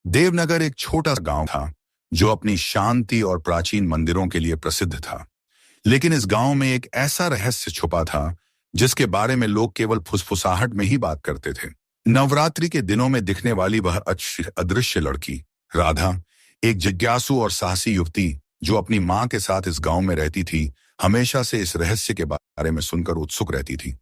देवनगर एक छोटा सा गांव था जो अपनी शांति और प्राचीन मंदिरों के लिए प्रसिद्ध था। लेकिन इस गांव में एक ऐसा रहस्य छुपा था जिसके बारे में लोग केवल फुसफुसाहट में ही बात करते थे। नवरात्रि के दिनों में दिखने वाली वह अदृश्य लड़की राधा, एक जिज्ञासु और साहसी युवती जो अपनी मां के साथ इस गांव में रहती थी, हमेशा से इस रहस्य के बारे में सुनकर उत्सुक रहती थी।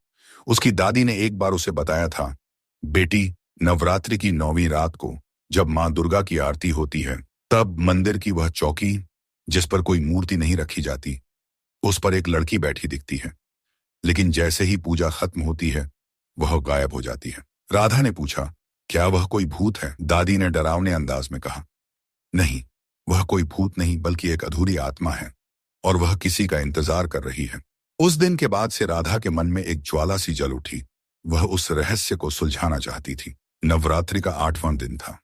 उसकी दादी ने एक बार उसे बताया था, बेटी, नवरात्रि की 9वीं रात को जब मां दुर्गा की आरती होती है, तब मंदिर की वह चौकी जिस पर कोई मूर्ति नहीं रखी जाती, उस पर एक लड़की बैठी दिखती है। लेकिन जैसे ही पूजा खत्म होती है, वह गायब हो जाती है। राधा ने पूछा, क्या वह कोई भूत है? दादी ने डरावने अंदाज में कहा, नहीं, वह कोई भूत नहीं बल्कि एक अधूरी आत्मा है और वह किसी का इंतजार कर रही है। उस दिन के बाद से राधा के मन में एक ज्वाला सी जल उठी। वह उस रहस्य को सुलझाना चाहती थी। नवरात्रि का 8वां दिन था।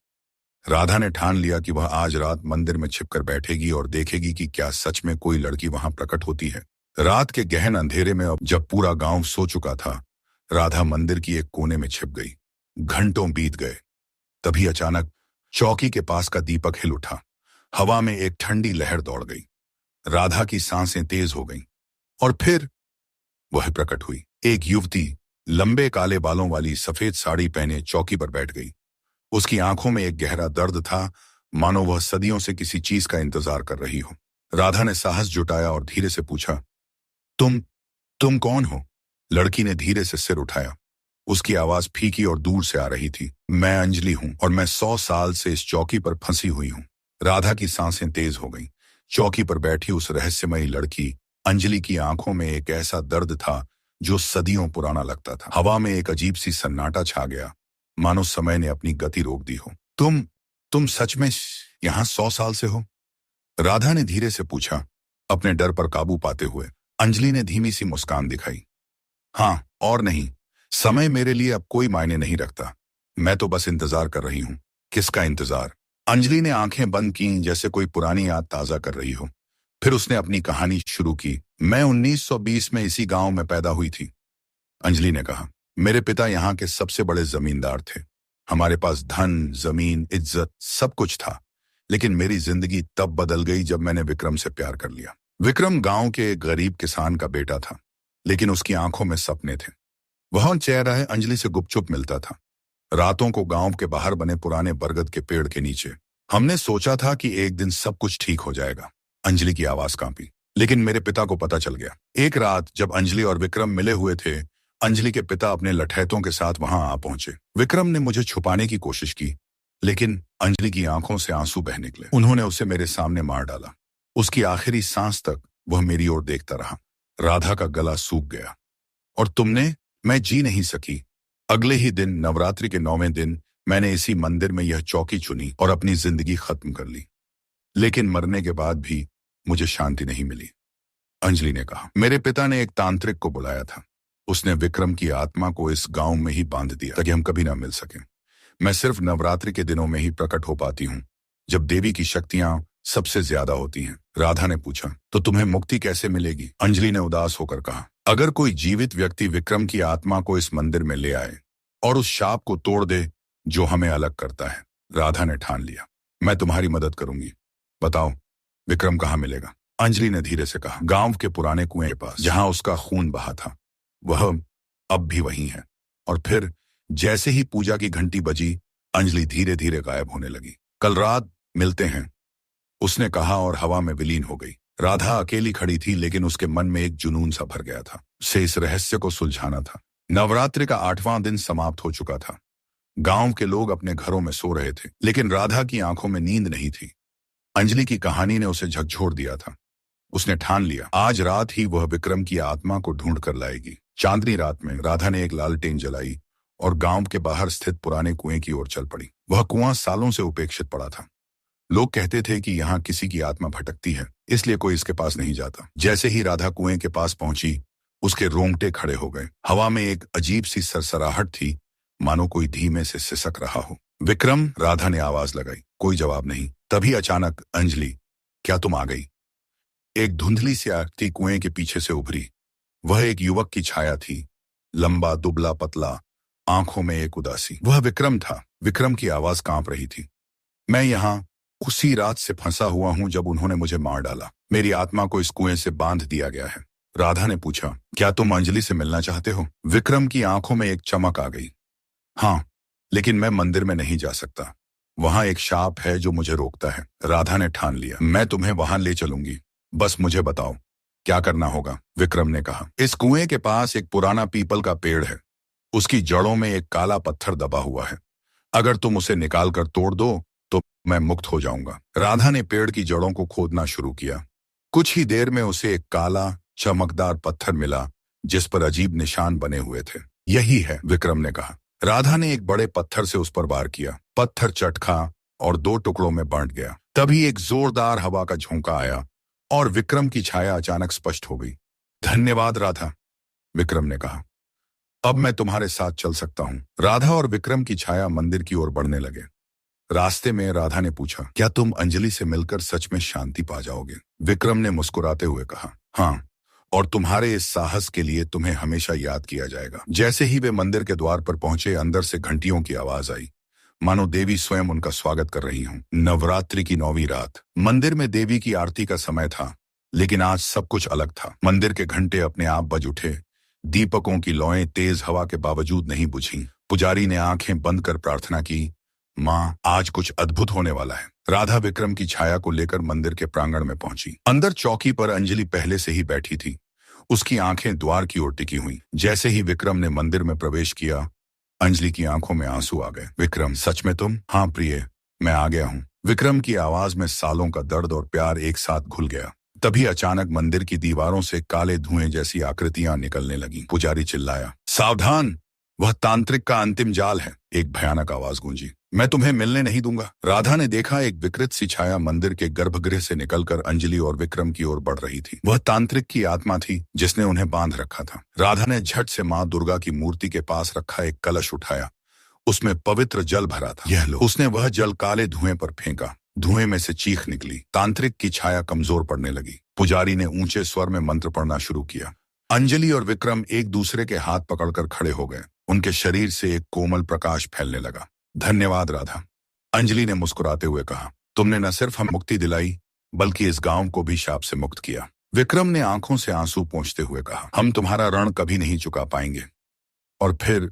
राधा ने ठान लिया कि वह आज रात मंदिर में छिपकर बैठेगी और देखेगी कि क्या सच में कोई लड़की वहां प्रकट होती है। रात के गहन अंधेरे में, अब जब पूरा गांव सो चुका था, राधा मंदिर की एक कोने में छिप गई। घंटों बीत गए। तभी अचानक चौकी के पास का दीपक हिल उठा। हवा में एक ठंडी लहर दौड़ गई। राधा की सांसें तेज हो गईं और फिर वह प्रकट हुई। एक युवती लंबे काले बालों वाली सफेद साड़ी पहने चौकी पर बैठ गई। उसकी आंखों में एक गहरा दर्द था, मानो वह सदियों से किसी चीज का इंतजार कर रही हो। राधा ने साहस जुटाया और धीरे से पूछा, तुम कौन हो? लड़की ने धीरे से सिर उठाया। उसकी आवाज फीकी और दूर से आ रही थी। मैं अंजलि हूं और मैं 100 साल से इस चौकी पर फंसी हुई हूं। राधा की सांसें तेज हो गईं। चौकी पर बैठी उस रहस्यमयी लड़की अंजलि की आंखों में एक ऐसा दर्द था जो सदियों पुराना लगता था। हवा में एक अजीब सी सन्नाटा छा गया, मानो समय ने अपनी गति रोक दी हो। तुम सच में यहां 100 साल से हो? राधा ने धीरे से पूछा, अपने डर पर काबू पाते हुए। अंजलि ने धीमी सी मुस्कान दिखाई। हाँ और नहीं, समय मेरे लिए अब कोई मायने नहीं रखता। मैं तो बस इंतजार कर रही हूं। किसका इंतजार? अंजलि ने आंखें बंद की, जैसे कोई पुरानी याद ताजा कर रही हो। फिर उसने अपनी कहानी शुरू की। मैं 1920 में इसी गांव में पैदा हुई थी, अंजलि ने कहा। मेरे पिता यहाँ के सबसे बड़े जमींदार थे। हमारे पास धन, जमीन, इज्जत सब कुछ था। लेकिन मेरी जिंदगी तब बदल गई जब मैंने विक्रम से प्यार कर लिया। विक्रम गांव के एक गरीब किसान का बेटा था, लेकिन उसकी आंखों में सपने थे। वह चेहरा है अंजलि से गुपचुप मिलता था, रातों को गांव के बाहर बने पुराने बरगद के पेड़ के नीचे। हमने सोचा था कि एक दिन सब कुछ ठीक हो जाएगा। अंजलि की आवाज कांपी। लेकिन मेरे पिता को पता चल गया। एक रात जब अंजलि और विक्रम मिले हुए थे, अंजलि के पिता अपने लठैतों के साथ वहां आ पहुंचे। विक्रम ने मुझे छुपाने की कोशिश की, लेकिन अंजलि की आंखों से आंसू बह निकले। उन्होंने उसे मेरे सामने मार डाला। उसकी आखिरी सांस तक वह मेरी ओर देखता रहा। राधा का गला सूख गया। और तुमने? मैं जी नहीं सकी। अगले ही दिन, नवरात्रि के 9वें दिन, मैंने इसी मंदिर में यह चौकी चुनी और अपनी जिंदगी खत्म कर ली। लेकिन मरने के बाद भी मुझे शांति नहीं मिली, अंजलि ने कहा। मेरे पिता ने एक तांत्रिक को बुलाया था। उसने विक्रम की आत्मा को इस गांव में ही बांध दिया ताकि हम कभी ना मिल सकें। मैं सिर्फ नवरात्रि के दिनों में ही प्रकट हो पाती हूँ, जब देवी की शक्तियां सबसे ज्यादा होती हैं। राधा ने पूछा, तो तुम्हें मुक्ति कैसे मिलेगी? अंजलि ने उदास होकर कहा, अगर कोई जीवित व्यक्ति विक्रम की आत्मा को इस मंदिर में ले आए और उस शाप को तोड़ दे जो हमें अलग करता है। राधा ने ठान लिया, मैं तुम्हारी मदद करूंगी। बताओ, विक्रम कहाँ मिलेगा? अंजलि ने धीरे से कहा, गांव के पुराने कुएं के पास, जहां उसका खून बहा था। वह अब भी वहीं है। और फिर जैसे ही पूजा की घंटी बजी, अंजलि धीरे धीरे गायब होने लगी। कल रात मिलते हैं, उसने कहा और हवा में विलीन हो गई। राधा अकेली खड़ी थी, लेकिन उसके मन में एक जुनून सा भर गया था। उसे इस रहस्य को सुलझाना था। नवरात्रि का 8वां दिन समाप्त हो चुका था। गांव के लोग अपने घरों में सो रहे थे, लेकिन राधा की आंखों में नींद नहीं थी। अंजलि की कहानी ने उसे झकझोर दिया था। उसने ठान लिया, आज रात ही वह विक्रम की आत्मा को ढूंढ कर लाएगी। चांदनी रात में राधा ने एक लालटेन जलाई और गांव के बाहर स्थित पुराने कुएं की ओर चल पड़ी। वह कुआं सालों से उपेक्षित पड़ा था। लोग कहते थे कि यहाँ किसी की आत्मा भटकती है, इसलिए कोई इसके पास नहीं जाता। जैसे ही राधा कुएं के पास पहुंची, उसके रोंगटे खड़े हो गए। हवा में एक अजीब सी सरसराहट थी, मानो कोई धीमे से सिसक रहा हो। विक्रम, राधा ने आवाज लगाई। कोई जवाब नहीं। तभी अचानक, अंजलि, क्या तुम आ गई? एक धुंधली सी आकृति कुएं के पीछे से उभरी। वह एक युवक की छाया थी, लंबा, दुबला, पतला, आंखों में एक उदासी। वह विक्रम था। विक्रम की आवाज कांप रही थी। मैं यहाँ उसी रात से फंसा हुआ हूं जब उन्होंने मुझे मार डाला। मेरी आत्मा को इस कुएं से बांध दिया गया है। राधा ने पूछा, क्या तुम अंजलि से मिलना चाहते हो? विक्रम की आंखों में एक चमक आ गई। हाँ, लेकिन मैं मंदिर में नहीं जा सकता। वहां एक शाप है जो मुझे रोकता है। राधा ने ठान लिया, मैं तुम्हें वहां ले चलूंगी, बस मुझे बताओ क्या करना होगा। विक्रम ने कहा, इस कुएं के पास एक पुराना पीपल का पेड़ है। उसकी जड़ों में एक काला पत्थर दबा हुआ है। अगर तुम उसे निकाल कर तोड़ दो तो मैं मुक्त हो जाऊंगा। राधा ने पेड़ की जड़ों को खोदना शुरू किया। कुछ ही देर में उसे एक काला चमकदार पत्थर मिला जिस पर अजीब निशान बने हुए थे। यही है, विक्रम ने कहा। राधा ने एक बड़े पत्थर से उस पर वार किया। पत्थर चटका और दो टुकड़ों में बांट गया। तभी एक जोरदार हवा का झोंका आया और विक्रम की छाया अचानक स्पष्ट हो गई। धन्यवाद राधा, विक्रम ने कहा। अब मैं तुम्हारे साथ चल सकता हूँ। राधा और विक्रम की छाया मंदिर की ओर बढ़ने लगे। रास्ते में राधा ने पूछा, क्या तुम अंजलि से मिलकर सच में शांति पा जाओगे? विक्रम ने मुस्कुराते हुए कहा, हाँ, और तुम्हारे इस साहस के लिए तुम्हें हमेशा याद किया जाएगा। जैसे ही वे मंदिर के द्वार पर पहुंचे, अंदर से घंटियों की आवाज आई, मानो देवी स्वयं उनका स्वागत कर रही हूं। नवरात्रि की 9वीं रात। मंदिर में देवी की आरती का समय था, लेकिन आज सब कुछ अलग था। मंदिर के घंटे अपने आप बज उठे। दीपकों की लौएं तेज हवा के बावजूद नहीं बुझी। पुजारी ने आंखें बंद कर प्रार्थना की, माँ, आज कुछ अद्भुत होने वाला है। राधा विक्रम की छाया को लेकर मंदिर के प्रांगण में पहुंची। अंदर चौकी पर अंजलि पहले से ही बैठी थी। उसकी आंखें द्वार की ओर टिकी हुई। जैसे ही विक्रम ने मंदिर में प्रवेश किया, अंजलि की आंखों में आंसू आ गए। विक्रम, सच में तुम? हाँ प्रिय, मैं आ गया हूँ। विक्रम की आवाज में सालों का दर्द और प्यार एक साथ घुल गया। तभी अचानक मंदिर की दीवारों से काले धुएं जैसी आकृतियां निकलने लगीं। पुजारी चिल्लाया, सावधान, वह तांत्रिक का अंतिम जाल है। एक भयानक आवाज गूंजी, मैं तुम्हें मिलने नहीं दूंगा। राधा ने देखा, एक विकृत सी छाया मंदिर के गर्भगृह से निकलकर अंजलि और विक्रम की ओर बढ़ रही थी। वह तांत्रिक की आत्मा थी जिसने उन्हें बांध रखा था। राधा ने झट से मां दुर्गा की मूर्ति के पास रखा एक कलश उठाया। उसमें पवित्र जल भरा था। यह लो। उसने वह जल काले धुएं पर फेंका। धुएं में से चीख निकली। तांत्रिक की छाया कमजोर पड़ने लगी। पुजारी ने ऊंचे स्वर में मंत्र पढ़ना शुरू किया। अंजलि और विक्रम एक दूसरे के हाथ पकड़कर खड़े हो गए। उनके शरीर से एक कोमल प्रकाश फैलने लगा। धन्यवाद राधा, अंजलि ने मुस्कुराते हुए कहा। तुमने न सिर्फ हम मुक्ति दिलाई, बल्कि इस गांव को भी शाप से मुक्त किया। विक्रम ने आंखों से आंसू पोंछते हुए कहा, हम तुम्हारा ऋण कभी नहीं चुका पाएंगे। और फिर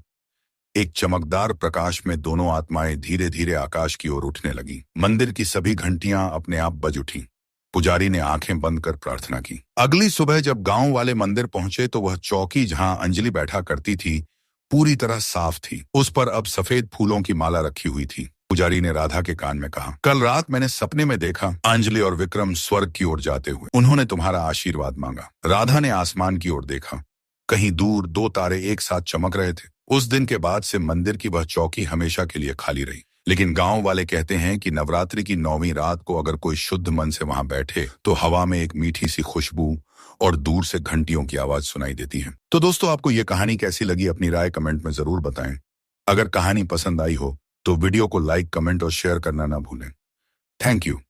एक चमकदार प्रकाश में दोनों आत्माएं धीरे धीरे आकाश की ओर उठने लगी। मंदिर की सभी घंटियां अपने आप बज उठीं। पुजारी ने आंखें बंद कर प्रार्थना की। अगली सुबह जब गांव वाले मंदिर पहुंचे तो वह चौकी जहां अंजलि बैठा करती थी पूरी तरह साफ थी। उस पर अब सफेद फूलों की माला रखी हुई थी। पुजारी ने राधा के कान में कहा, कल रात मैंने सपने में देखा अंजलि और विक्रम स्वर्ग की ओर जाते हुए। उन्होंने तुम्हारा आशीर्वाद मांगा। राधा ने आसमान की ओर देखा। कहीं दूर दो तारे एक साथ चमक रहे थे। उस दिन के बाद से मंदिर की वह चौकी हमेशा के लिए खाली रही। लेकिन गांव वाले कहते हैं कि नवरात्रि की 9वीं रात को अगर कोई शुद्ध मन से वहां बैठे तो हवा में एक मीठी सी खुशबू और दूर से घंटियों की आवाज सुनाई देती है। तो दोस्तों, आपको ये कहानी कैसी लगी? अपनी राय कमेंट में जरूर बताएं। अगर कहानी पसंद आई हो तो वीडियो को लाइक, कमेंट और शेयर करना ना भूलें। Thank you.